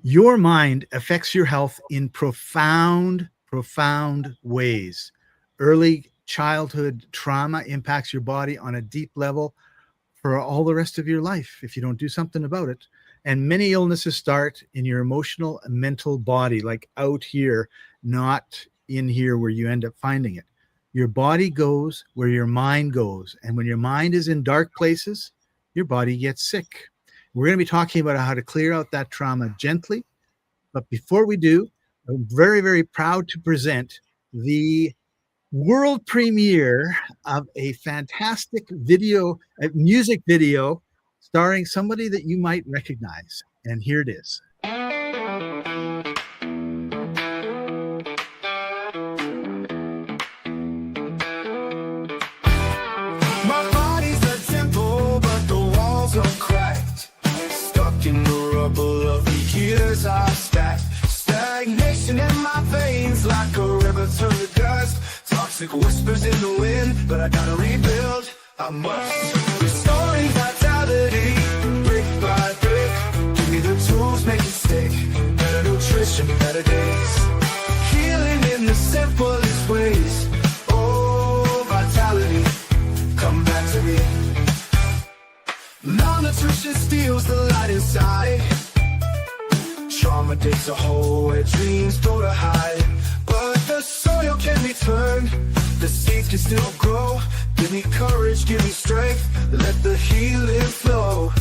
Your mind affects your health in profound ways. Early childhood trauma impacts your body on a deep level for all the rest of your life if you don't do something about it. And many illnesses start in your emotional and mental body, like out here, not in here where you end up finding it. Your body goes where your mind goes. And when your mind is in dark places, your body gets sick. We're going to be talking about how to clear out that trauma gently. But before we do, I'm very, very proud to present the world premiere of a fantastic music video starring somebody that you might recognize. And here it is. My body's a temple, but the walls are cracked. Stuck in the rubble of the years I've stacked. Stagnation in my veins like a river turned to dust. Toxic whispers in the wind, but I gotta rebuild. I must. Restoring vitality, brick by brick. Give me the tools, make it stick. Better nutrition, better days. Healing in the simplest ways. Oh, vitality, come back to me. Malnutrition steals the light inside. Trauma digs a hole where dreams go to hide. But the soil can be turned, the seeds can still grow. Give me courage, give me strength, let the healing flow.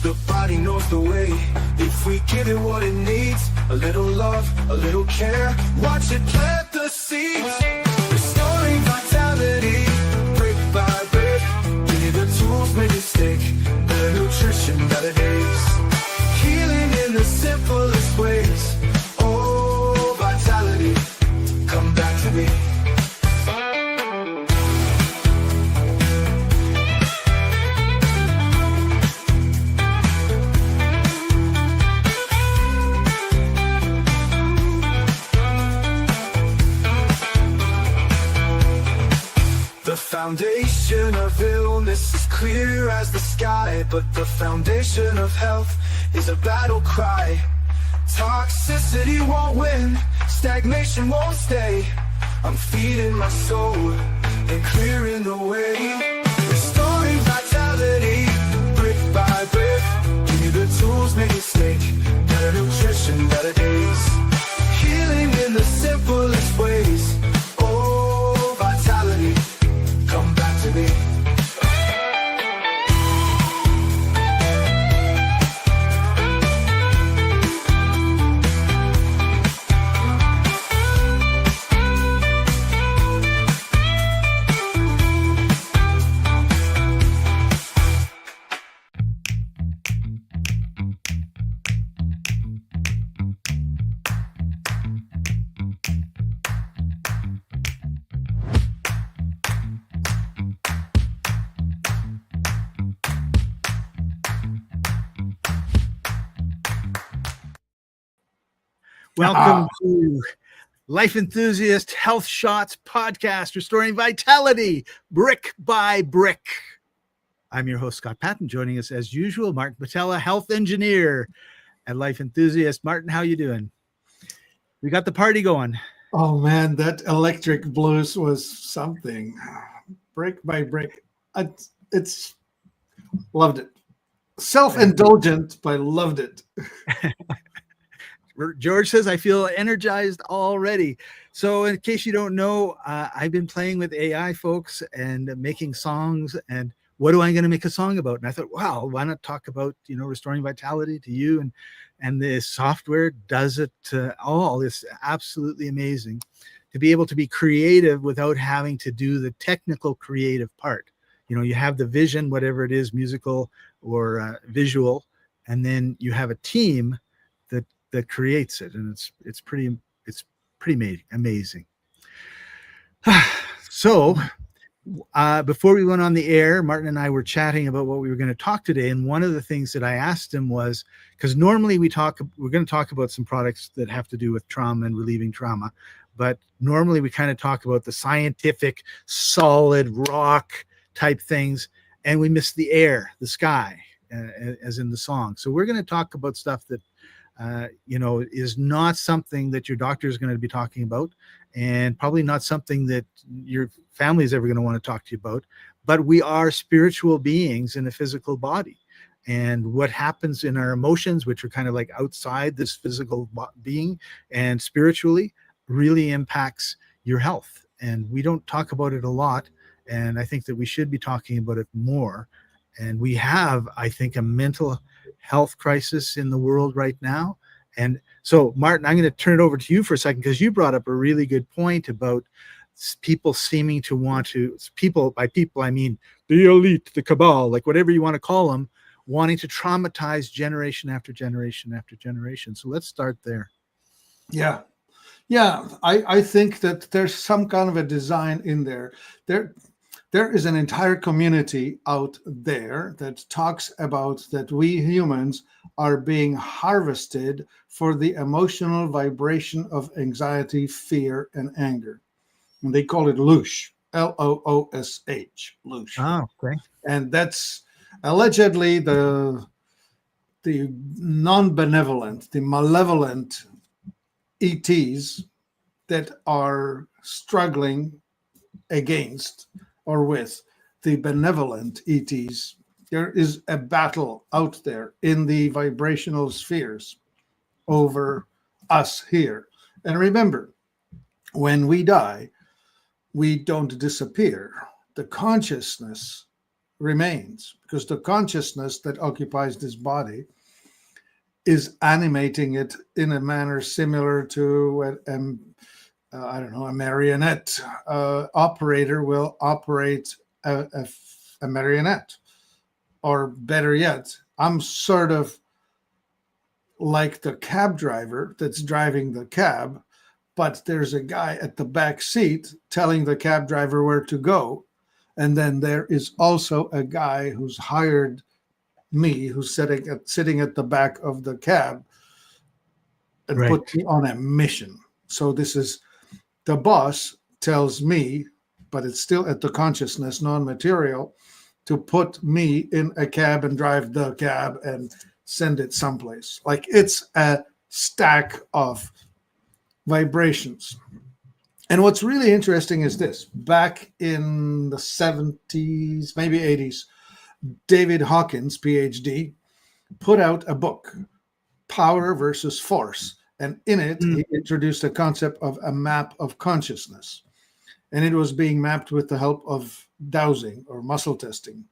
The body knows the way, if we give it what it needs. A little love, a little care, watch it plant the seeds. Restoring vitality, brick by brick. Give me the tools, make it stick. Better nutrition, better days. Healing in the simplest ways. Oh, vitality, come back to me. The foundation of illness is clear as the sky, but the foundation of health is a battle cry. Toxicity won't win, stagnation won't stay. I'm feeding my soul and clearing the way. Restoring vitality, brick by brick. Give me the tools, make it stick. Better nutrition, better days. Healing in the simplest ways. Oh, vitality, come back to me. Welcome to Life Enthusiast Health Shots podcast, restoring vitality brick by brick. I'm your host, Scott Paton. Joining us as usual, Martin Patella, health engineer at Life Enthusiast. Martin, how you doing? We got the party going. Oh man, that electric blues was something. Brick by brick. It's loved it. Self-indulgent, but I loved it. George says, I feel energized already. So in case you don't know, I've been playing with AI folks and making songs. And what am I going to make a song about? And I thought, wow, why not talk about, restoring vitality to you? And the software does it all. It's absolutely amazing to be able to be creative without having to do the technical creative part. You have the vision, whatever it is, musical or visual, and then you have a team that creates it, and it's pretty amazing. So before we went on the air, Martin and I were chatting about what we were going to talk today, and one of the things that I asked him was, because normally we're going to talk about some products that have to do with trauma and relieving trauma, but normally we kind of talk about the scientific, solid rock type things, and we miss the air, the sky, as in the song. So we're going to talk about stuff that is not something that your doctor is going to be talking about, and probably not something that your family is ever going to want to talk to you about. But we are spiritual beings in a physical body. And what happens in our emotions, which are kind of like outside this physical being and spiritually, really impacts your health. And we don't talk about it a lot. And I think that we should be talking about it more. And we have, I think, a mental health crisis in the world right now. And so, Martin, I'm going to turn it over to you for a second, because you brought up a really good point about people seeming to want to, people, by people, I mean the elite, the cabal, like whatever you want to call them, wanting to traumatize generation after generation after generation. So let's start there. Yeah. Yeah, I think that there's some kind of a design in there. There is an entire community out there that talks about that we humans are being harvested for the emotional vibration of anxiety, fear, and anger. And they call it loosh, Loosh, loosh. Oh, okay. And that's allegedly the non-benevolent, the malevolent ETs that are struggling against or with the benevolent ETs. There is a battle out there in the vibrational spheres over us here. And remember, when we die, we don't disappear. The consciousness remains, because the consciousness that occupies this body is animating it in a manner similar to a marionette operator will operate a marionette. Or better yet, I'm sort of like the cab driver that's driving the cab, but there's a guy at the back seat telling the cab driver where to go. And then there is also a guy who's hired me, who's sitting at the back of the cab and Right. put me on a mission. So this is the boss tells me, but it's still at the consciousness, non-material, to put me in a cab and drive the cab and send it someplace. Like it's a stack of vibrations. And what's really interesting is this. Back in the 70s, maybe 80s, David Hawkins, PhD, put out a book, Power versus Force. And in it, he introduced a concept of a map of consciousness. And it was being mapped with the help of dowsing or muscle testing.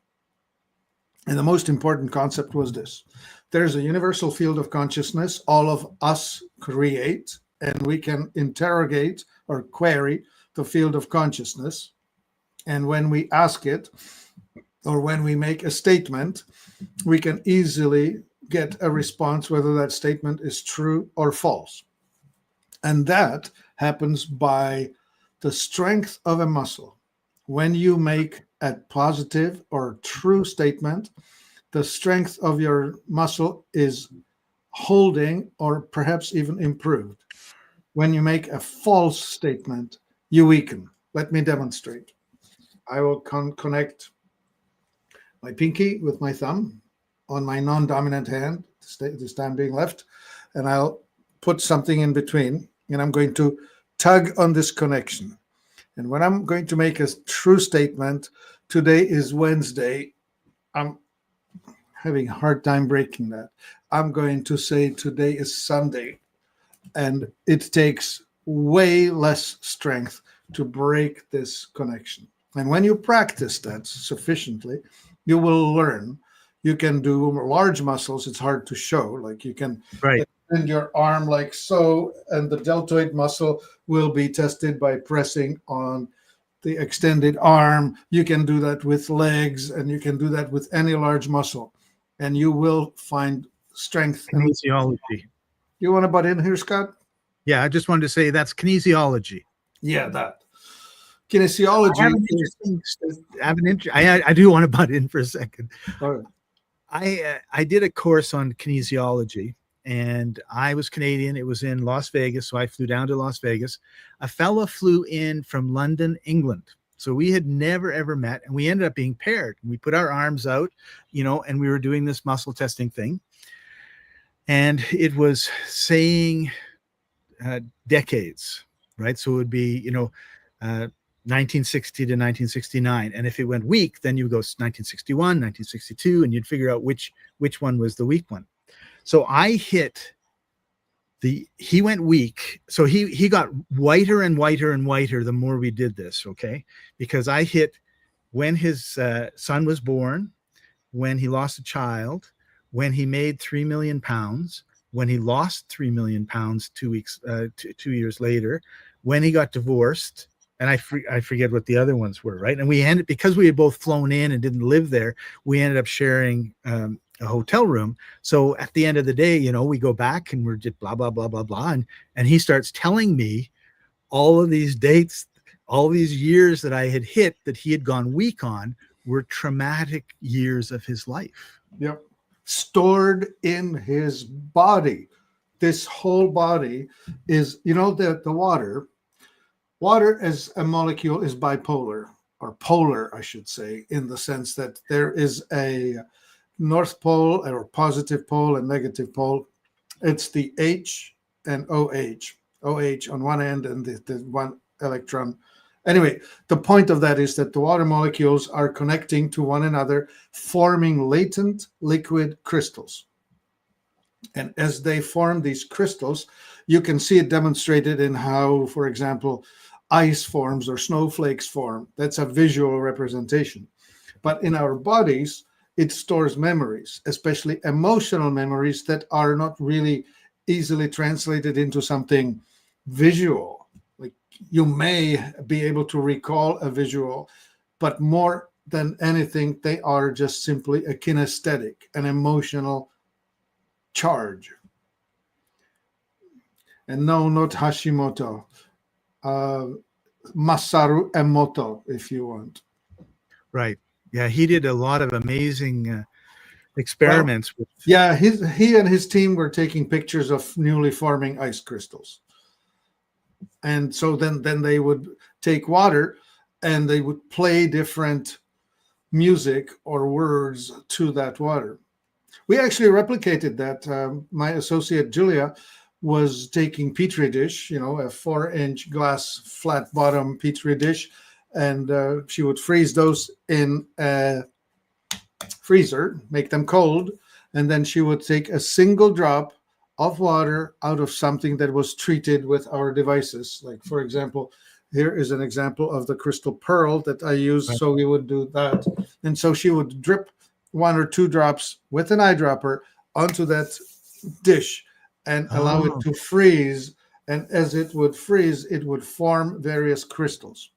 And the most important concept was this. There's a universal field of consciousness all of us create, and we can interrogate or query the field of consciousness. And when we ask it, or when we make a statement, we can easily get a response whether that statement is true or false. And that happens by the strength of a muscle. When you make a positive or true statement, the strength of your muscle is holding or perhaps even improved. When you make a false statement, you weaken. Let me demonstrate. I will connect my pinky with my thumb on my non-dominant hand, this time being left, and I'll put something in between, and I'm going to tug on this connection. And when I'm going to make a true statement, today is Wednesday, I'm having a hard time breaking that. I'm going to say today is Sunday, and it takes way less strength to break this connection. And when you practice that sufficiently, you will learn. You can do large muscles. It's hard to show. Like you can extend your arm like so, and the deltoid muscle will be tested by pressing on the extended arm. You can do that with legs, and you can do that with any large muscle, and you will find strength. Kinesiology. You want to butt in here, Scott? Yeah, I just wanted to say that's kinesiology. Yeah, that. Kinesiology. I do want to butt in for a second. All right. I did a course on kinesiology, and I was Canadian. It was in Las Vegas, so I flew down to Las Vegas. A fella flew in from London, England. So we had never, ever met, and we ended up being paired. We put our arms out, and we were doing this muscle testing thing. And it was saying decades, right? So it would be, 1960 to 1969. And if it went weak, then you go 1961, 1962, and you'd figure out which one was the weak one. So he went weak. So he got whiter and whiter and whiter the more we did this, okay? Because I hit when his son was born, when he lost a child, when he made 3 million pounds, when he lost 3 million pounds 2 years later, when he got divorced, and I forget what the other ones were, right? And because we had both flown in and didn't live there, we ended up sharing a hotel room. So at the end of the day, we go back and we're just blah, blah, blah, blah, blah. And he starts telling me all of these dates, all these years that I had hit that he had gone weak on were traumatic years of his life. Yep. Stored in his body. This whole body is, the water as a molecule is bipolar, or polar, I should say, in the sense that there is a north pole or positive pole and negative pole. It's the H and OH. OH on one end and the one electron. Anyway, the point of that is that the water molecules are connecting to one another, forming latent liquid crystals. And as they form these crystals, you can see it demonstrated in how, for example, ice forms or snowflakes form. That's a visual representation. But in our bodies, it stores memories, especially emotional memories that are not really easily translated into something visual. Like you may be able to recall a visual, but more than anything, they are just simply a kinesthetic, an emotional charge. And no, not Hashimoto. Masaru Emoto, if you want. Right. Yeah, he did a lot of amazing experiments. Yeah, he and his team were taking pictures of newly forming ice crystals. And so then they would take water and they would play different music or words to that water. We actually replicated that. My associate Julia was taking Petri dish, a 4-inch glass flat bottom Petri dish, and she would freeze those in a freezer, make them cold, and then she would take a single drop of water out of something that was treated with our devices. Like, for example, here is an example of the crystal pearl that I used. Right. So we would do that. And so she would drip 1 or 2 drops with an eyedropper onto that dish and allow it to freeze. And as it would freeze, it would form various crystals.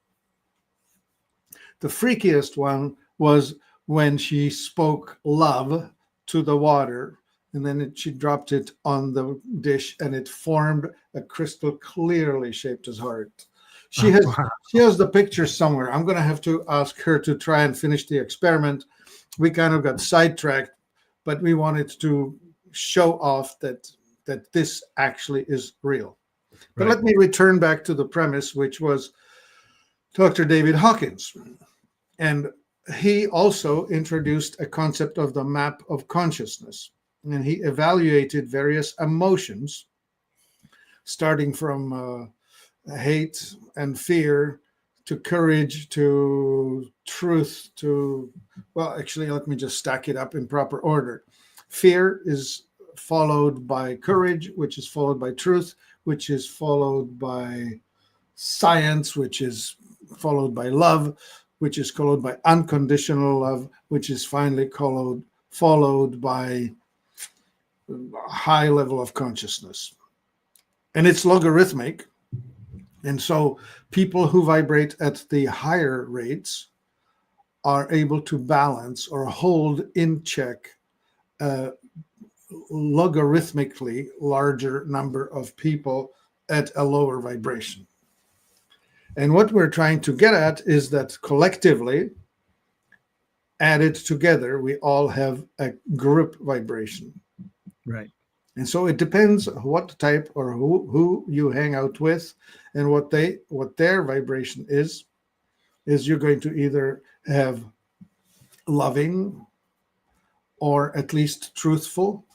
The freakiest one was when she spoke love to the water, and then she dropped it on the dish and it formed a crystal clearly shaped as heart. She has the picture somewhere. I'm going to have to ask her to try and finish the experiment. We kind of got sidetracked, but we wanted to show off that this actually is real. But Let me return back to the premise, which was Dr. David Hawkins. And he also introduced a concept of the map of consciousness. And he evaluated various emotions, starting from hate and fear to courage to truth to, well, actually, let me just stack it up in proper order. Fear is followed by courage, which is followed by truth, which is followed by science, which is followed by love, which is followed by unconditional love, which is finally followed by a high level of consciousness. And it's logarithmic. And so people who vibrate at the higher rates are able to balance or hold in check a logarithmically larger number of people at a lower vibration. And what we're trying to get at is that collectively, added together, we all have a group vibration. Right. And so it depends what type or who you hang out with and what their vibration is you're going to either have loving or at least truthful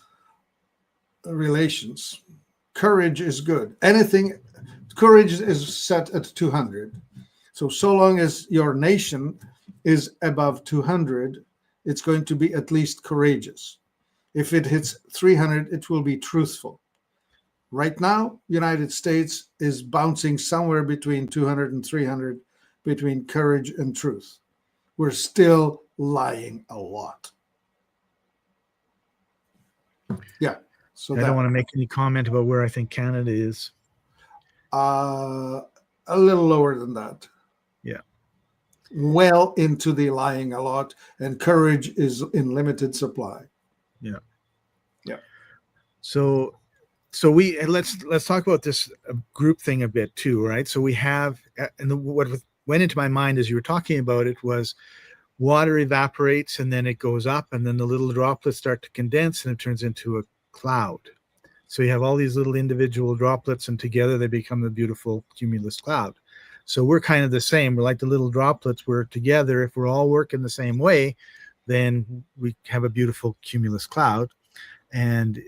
relations, courage is good. Courage is set at 200. So long as your nation is above 200, it's going to be at least courageous. If it hits 300, it will be truthful. Right now, United States is bouncing somewhere between 200 and 300, between courage and truth. We're still lying a lot. Yeah. So I don't want to make any comment about where I think Canada is. A little lower than that. Yeah. Well into the lying a lot, and courage is in limited supply. Yeah. Yeah. So we let's talk about this group thing a bit too, right? So we have, and what went into my mind as you were talking about it was water evaporates and then it goes up and then the little droplets start to condense and it turns into a cloud. So you have all these little individual droplets and together they become the beautiful cumulus cloud. So we're kind of the same. We're like the little droplets. We're together. If we're all working the same way, then we have a beautiful cumulus cloud. And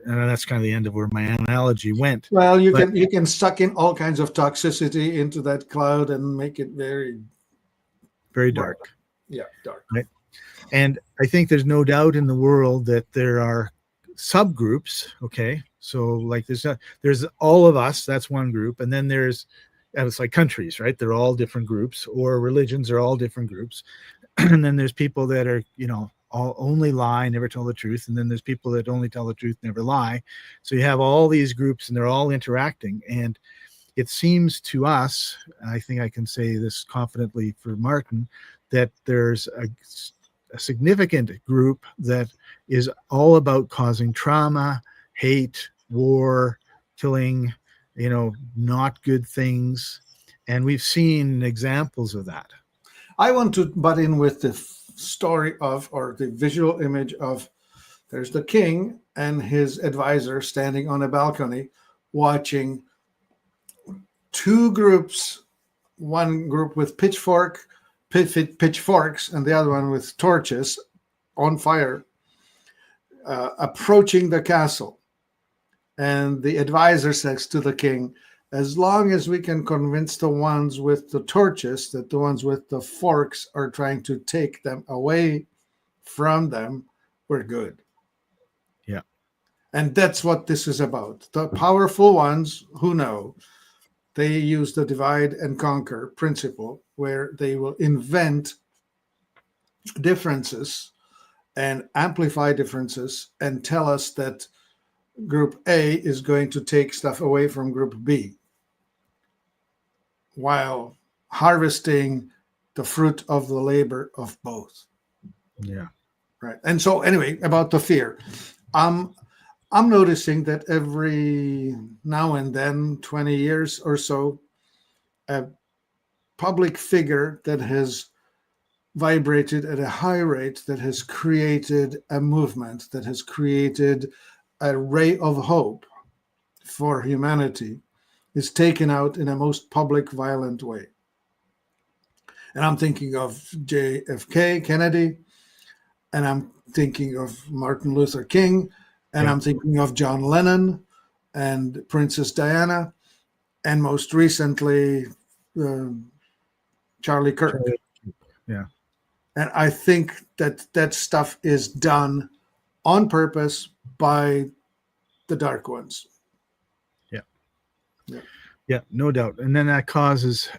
that's kind of the end of where my analogy went. Well, you can suck in all kinds of toxicity into that cloud and make it very, very dark. Yeah, dark. Right. And I think there's no doubt in the world that there are subgroups. Okay, so like there's all of us. That's one group, and then it's like countries, right? They're all different groups, or religions are all different groups, and then there's people that are all only lie, never tell the truth, and then there's people that only tell the truth, never lie. So you have all these groups, and they're all interacting, and it seems to us, I think I can say this confidently for Martin, that there's a significant group that is all about causing trauma, hate, war, killing, not good things. And we've seen examples of that. I want to butt in with the story of, or the visual image of, there's the king and his advisor standing on a balcony watching two groups, one group with pitchforks and the other one with torches on fire, approaching the castle. And the advisor says to the king, as long as we can convince the ones with the torches that the ones with the forks are trying to take them away from them, we're good. Yeah. And that's what this is about. The powerful ones who know, they use the divide and conquer principle, where they will invent differences and amplify differences and tell us that group A is going to take stuff away from group B, while harvesting the fruit of the labor of both. Yeah. Right. And so anyway, about the fear, I'm noticing that every now and then, 20 years or so, a public figure that has vibrated at a high rate, that has created a movement, that has created a ray of hope for humanity, is taken out in a most public, violent way. And I'm thinking of JFK, Kennedy, and I'm thinking of Martin Luther King, and I'm thinking of John Lennon and Princess Diana, and most recently, Charlie Kirk. Yeah. And I think that stuff is done on purpose by the dark ones. Yeah, no doubt. And then it causes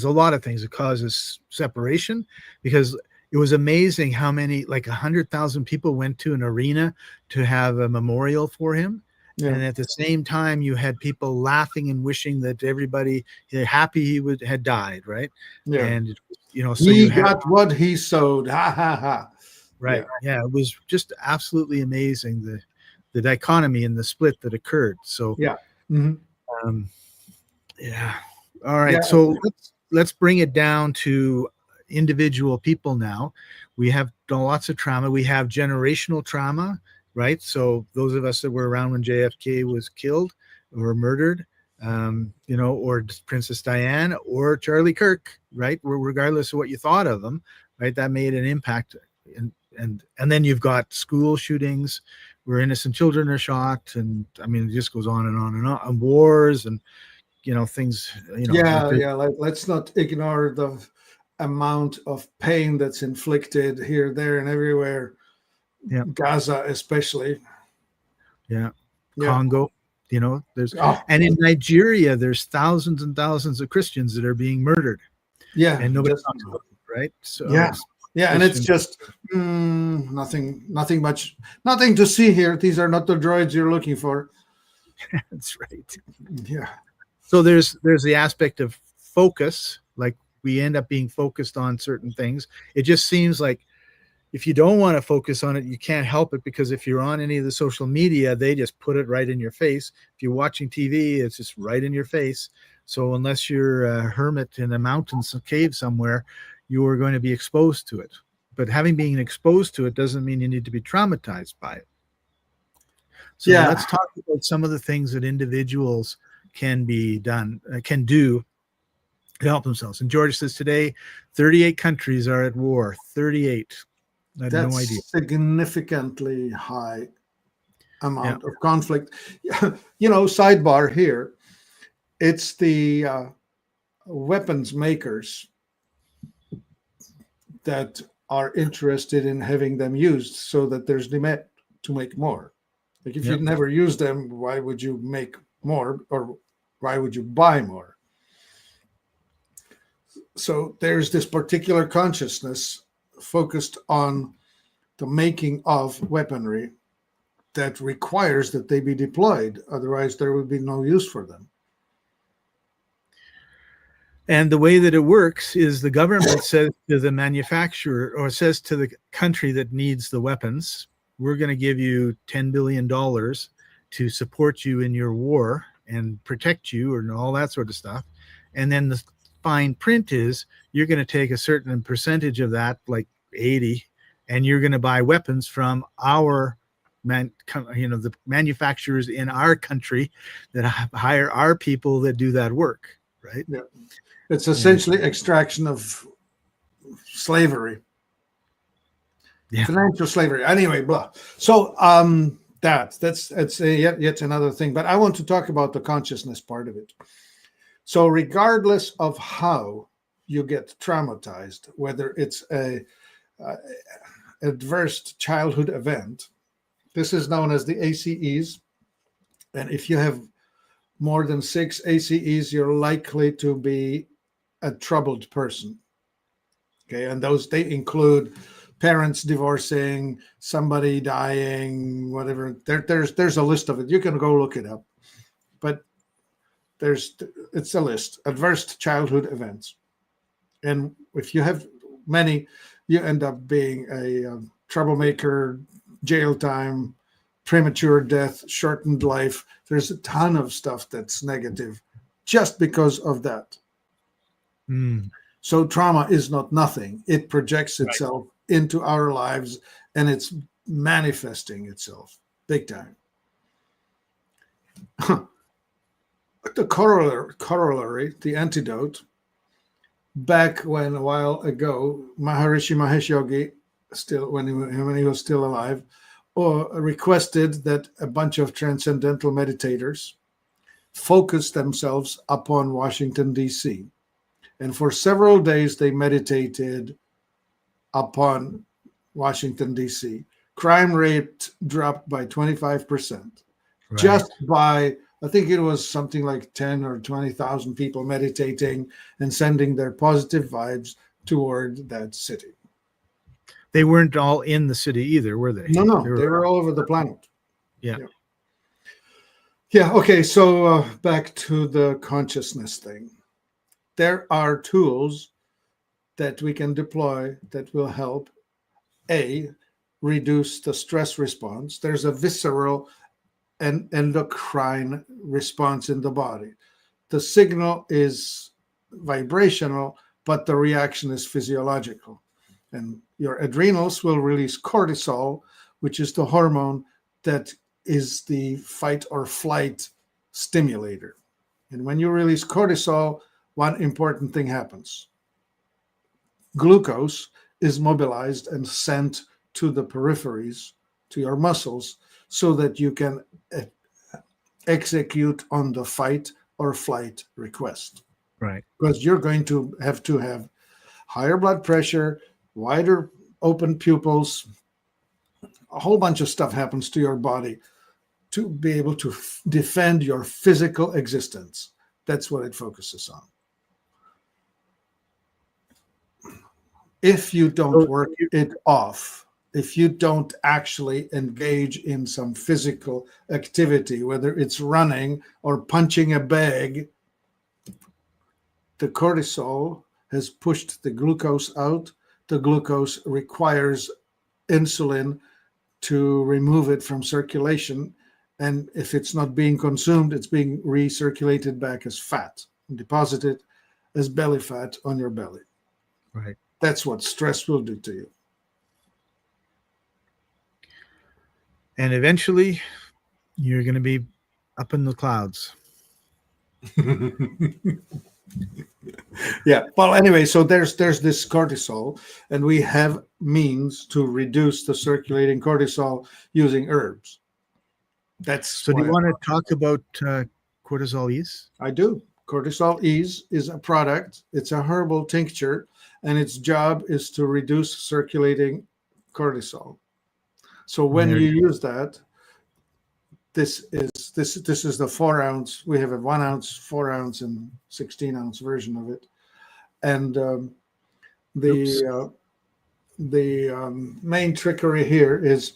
a lot of things. It causes separation, because it was amazing how many, like 100,000 people went to an arena to have a memorial for him. Yeah. And at the same time, you had people laughing and wishing that everybody happy he had died, right? Yeah. And so he got what he sowed. Ha ha ha. Right. Yeah. It was just absolutely amazing, the dichotomy and the split that occurred. So yeah. Mm-hmm. Yeah. All right. Yeah. So let's bring it down to individual people now. We have done lots of trauma. We have generational trauma, right? So those of us that were around when JFK was killed or murdered, or Princess Diana or Charlie Kirk, right? Regardless of what you thought of them, right? That made an impact. And then you've got school shootings, where innocent children are shot, and I mean, it just goes on and on and on. And wars and things. Let's not ignore the amount of pain that's inflicted here, there, and everywhere. Yeah. Gaza, especially. Yeah. Congo. There's Oh. And in Nigeria, there's thousands and thousands of Christians that are being murdered. Yeah, and nobody talks about it, right? So yeah, and it's just nothing to see here. These are not the droids you're looking for. That's right. Yeah. So there's the aspect of focus, like we end up being focused on certain things. It just seems like if you don't want to focus on it, you can't help it, because if you're on any of the social media, they just put it right in your face. If you're watching TV, it's just right in your face. So unless you're a hermit in a mountain cave somewhere, you are going to be exposed to it. But having been exposed to it doesn't mean you need to be traumatized by it. So let's talk about some of the things that individuals can do to help themselves. And George says today, 38 countries are at war. 38. I had no idea. Significantly high amount of conflict. Sidebar here. It's the weapons makers that are interested in having them used so that there's demand to make more. Like if you never use them, why would you make more, or why would you buy more? So there's this particular consciousness focused on the making of weaponry that requires that they be deployed. Otherwise, there would be no use for them. And the way that it works is the government says to the manufacturer, or says to the country that needs the weapons, we're going to give you $10 billion to support you in your war and protect you and all that sort of stuff. And then the fine print is you're going to take a certain percentage of that, like 80, and you're going to buy weapons from our the manufacturers in our country that hire our people that do that work, right? Yeah. It's essentially extraction of slavery. Yeah. Financial slavery. Anyway, blah. So that's yet another thing. But I want to talk about the consciousness part of it. So regardless of how you get traumatized, whether it's a adverse childhood event, this is known as the ACEs. And if you have more than 6 ACEs, you're likely to be a troubled person. Okay, and they include parents divorcing, somebody dying, whatever. There's a list of it. You can go look it up. But it's a list. Adverse childhood events. And if you have many, you end up being a troublemaker, jail time, premature death, shortened life. There's a ton of stuff that's negative just because of that. So trauma is not nothing. It projects itself into our lives, and it's manifesting itself big time. The corollary, the antidote, back when a while ago, Maharishi Mahesh Yogi, when he was still alive, requested that a bunch of transcendental meditators focus themselves upon Washington, D.C. And for several days, they meditated upon Washington, D.C. Crime rate dropped by 25%. Just by, I think it was something like 10 or 20,000 people meditating and sending their positive vibes toward that city. They weren't all in the city either, were they? No, they were all over the planet. Yeah. Okay, so back to the consciousness thing. There are tools that we can deploy that will help, reduce the stress response. There's a visceral and endocrine response in the body. The signal is vibrational, but the reaction is physiological. And your adrenals will release cortisol, which is the hormone that is the fight or flight stimulator. And when you release cortisol, one important thing happens. Glucose is mobilized and sent to the peripheries, to your muscles, so that you can execute on the fight or flight request. Right. Because you're going to have higher blood pressure, wider open pupils, a whole bunch of stuff happens to your body to be able to defend your physical existence. That's what it focuses on. If you don't work it off, if you don't actually engage in some physical activity, whether it's running or punching a bag, the cortisol has pushed the glucose out. The glucose requires insulin to remove it from circulation. And if it's not being consumed, it's being recirculated back as fat and deposited as belly fat on your belly. Right. That's what stress will do to you. And eventually you're going to be up in the clouds. Yeah. Well, anyway, so there's this cortisol, and we have means to reduce the circulating cortisol using herbs. That's So do you want to talk about Cortisol Ease? I do. Cortisol Ease is a product. It's a herbal tincture, and its job is to reduce circulating cortisol. So when you use that, this is the 4 ounce. We have a 1 ounce, 4 ounce, and 16 ounce version of it. And the main trickery here is,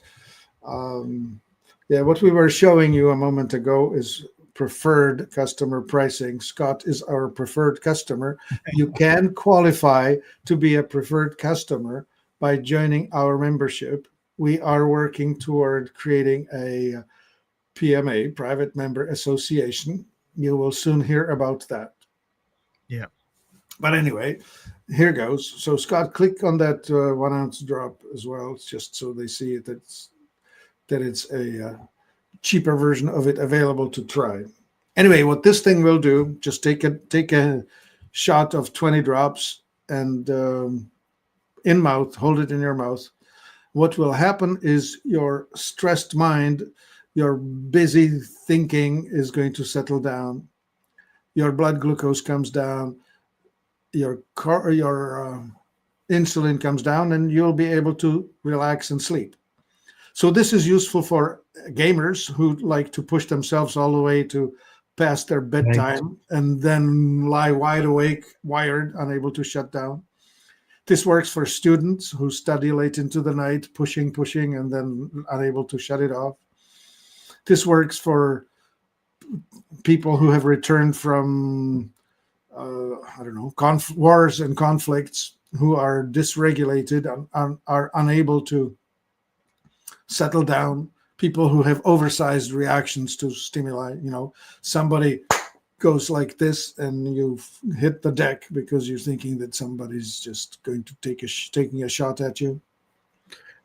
what we were showing you a moment ago is preferred customer pricing. Scott is our preferred customer. You can qualify to be a preferred customer by joining our membership. We are working toward creating a PMA, Private Member Association. You will soon hear about that. Yeah. But anyway, here goes. So Scott, click on that 1 ounce drop as well, just so they see it, that it's a cheaper version of it available to try. Anyway, what this thing will do, just take a shot of 20 drops and in mouth, hold it in your mouth. What will happen is your stressed mind, your busy thinking is going to settle down. Your blood glucose comes down. Your insulin comes down, and you'll be able to relax and sleep. So this is useful for gamers who like to push themselves all the way to past their bedtime and then lie wide awake, wired, unable to shut down. This works for students who study late into the night, pushing, and then unable to shut it off. This works for people who have returned from, wars and conflicts, who are dysregulated and are unable to settle down. People who have oversized reactions to stimuli. Somebody goes like this and you hit the deck because you're thinking that somebody's just going to taking a shot at you.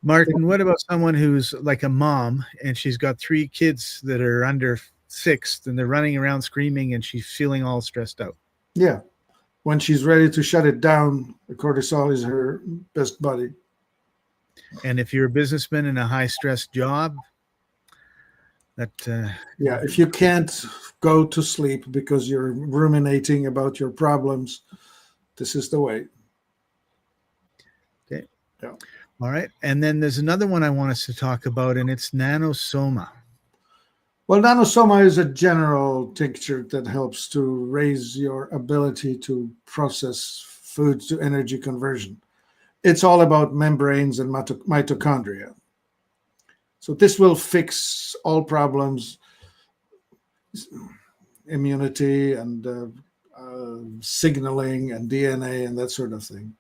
Martin, what about someone who's like a mom and she's got 3 kids that are under 6 and they're running around screaming and she's feeling all stressed out? Yeah. When she's ready to shut it down, the cortisol is her best buddy. And if you're a businessman in a high stress job, if you can't go to sleep because you're ruminating about your problems, this is the way. Okay. Yeah. All right. And then there's another one I want us to talk about, and it's Nanosoma. Well, Nanosoma is a general tincture that helps to raise your ability to process food to energy conversion. It's all about membranes and mitochondria. So this will fix all problems, immunity and signaling and DNA and that sort of thing.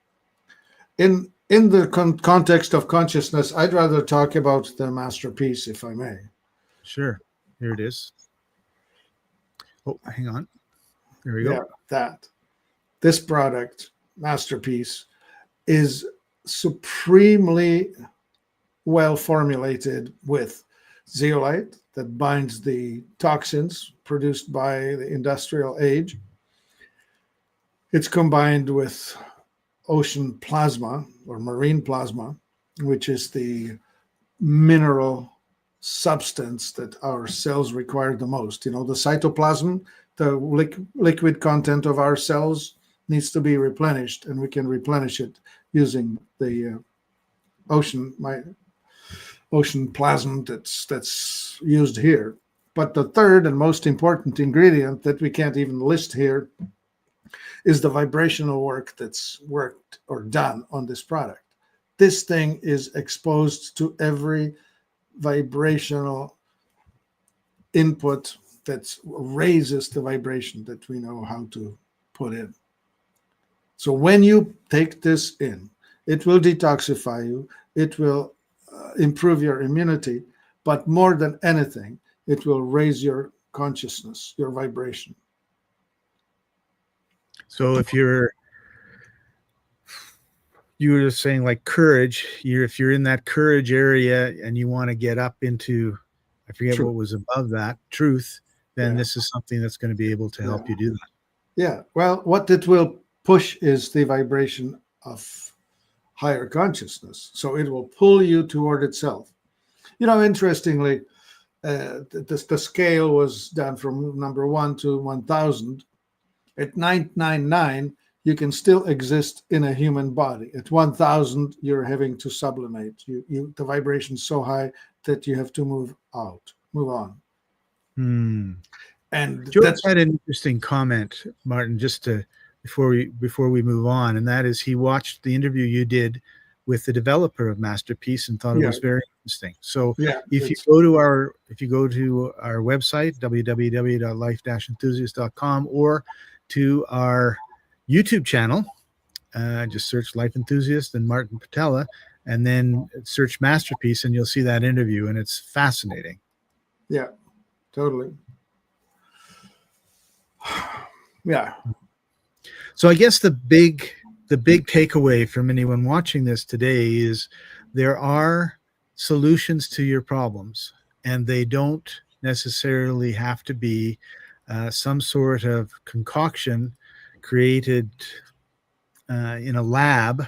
In the context of consciousness, I'd rather talk about the masterpiece, if I may. Sure. Here it is. Oh, hang on. There we go. Yeah, this product, masterpiece, is supremely well formulated with zeolite that binds the toxins produced by the industrial age. It's combined with ocean plasma or marine plasma, which is the mineral substance that our cells require the most. The cytoplasm, the liquid content of our cells, needs to be replenished, and we can replenish it using the ocean plasm that's used here. But the third and most important ingredient that we can't even list here is the vibrational work that's worked or done on this product. This thing is exposed to every vibrational input that raises the vibration that we know how to put in. So when you take this in, it will detoxify you, it will improve your immunity, but more than anything, it will raise your consciousness, your vibration. So if you were saying like courage, if you're in that courage area and you want to get up into, I forget what was above that, truth, then this is something that's going to be able to help you do that. Yeah. Well, what it will push is the vibration of higher consciousness. So it will pull you toward itself. Interestingly, the scale was done from number 1 to 1,000. At 999, you can still exist in a human body. At 1,000, you're having to sublimate. The vibration's so high that you have to move on. And George had an interesting comment, Martin, before we move on, and that is he watched the interview you did with the developer of Masterpiece and thought it was very interesting. So if you go to our website, www.life-enthusiast.com, or to our YouTube channel, just search Life Enthusiast and Martin Patella, and then search Masterpiece, and you'll see that interview, and it's fascinating. Yeah, totally. Yeah. So I guess the big takeaway from anyone watching this today is there are solutions to your problems, and they don't necessarily have to be some sort of concoction created in a lab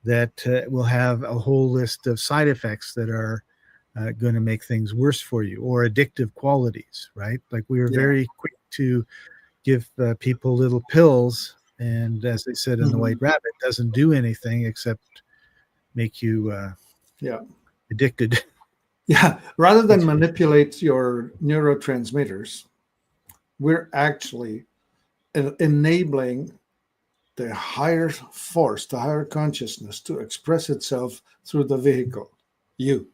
that will have a whole list of side effects that are going to make things worse for you, or addictive qualities, right? Like we were very quick to give people little pills, and as they said in The White Rabbit, doesn't do anything except make you addicted. Yeah, rather than manipulate your neurotransmitters, we're actually enabling the higher force, the higher consciousness to express itself through the vehicle, you.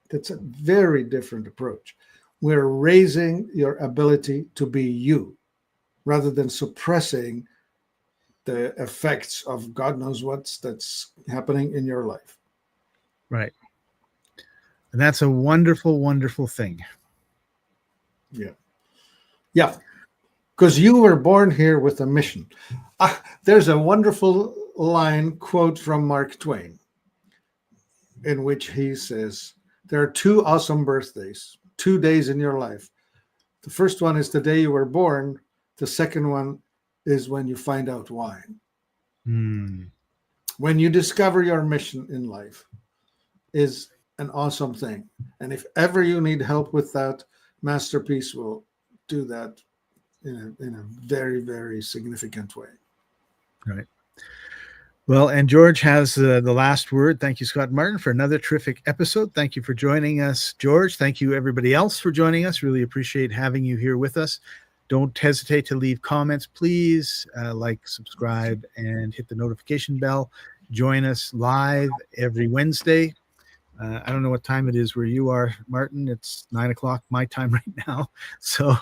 That's a very different approach. We're raising your ability to be you, rather than suppressing the effects of God knows that's happening in your life. Right. And that's a wonderful, wonderful thing. Yeah. Yeah. Because you were born here with a mission. There's a wonderful quote from Mark Twain, in which he says, there are 2 awesome birthdays, 2 days in your life. The first one is the day you were born. The second one is when you find out why. When you discover your mission in life is an awesome thing. And if ever you need help with that, Masterpiece will do that in a very, very significant way. Right. Well, and George has the last word. Thank you, Scott Martin, for another terrific episode. Thank you for joining us, George. Thank you, everybody else, for joining us. Really appreciate having you here with us. Don't hesitate to leave comments. Please like, subscribe, and hit the notification bell. Join us live every Wednesday. I don't know what time it is where you are, Martin. It's 9:00 my time right now. So,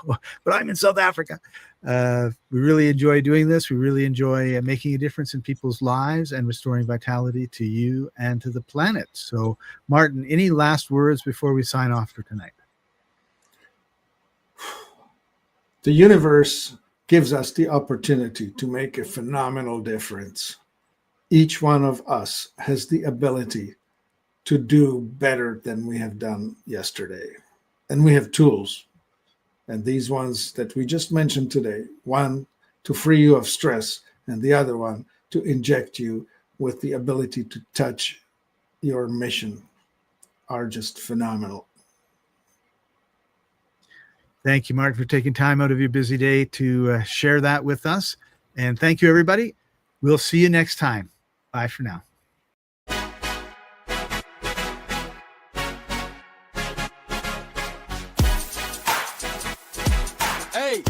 but I'm in South Africa. We really enjoy doing this. We really enjoy making a difference in people's lives and restoring vitality to you and to the planet. So, Martin, any last words before we sign off for tonight? The universe gives us the opportunity to make a phenomenal difference. Each one of us has the ability to do better than we have done yesterday. And we have tools. And these ones that we just mentioned today, one to free you of stress, and the other one to inject you with the ability to touch your mission, are just phenomenal. Thank you, Mark, for taking time out of your busy day to share that with us. And thank you, everybody. We'll see you next time. Bye for now. Hey.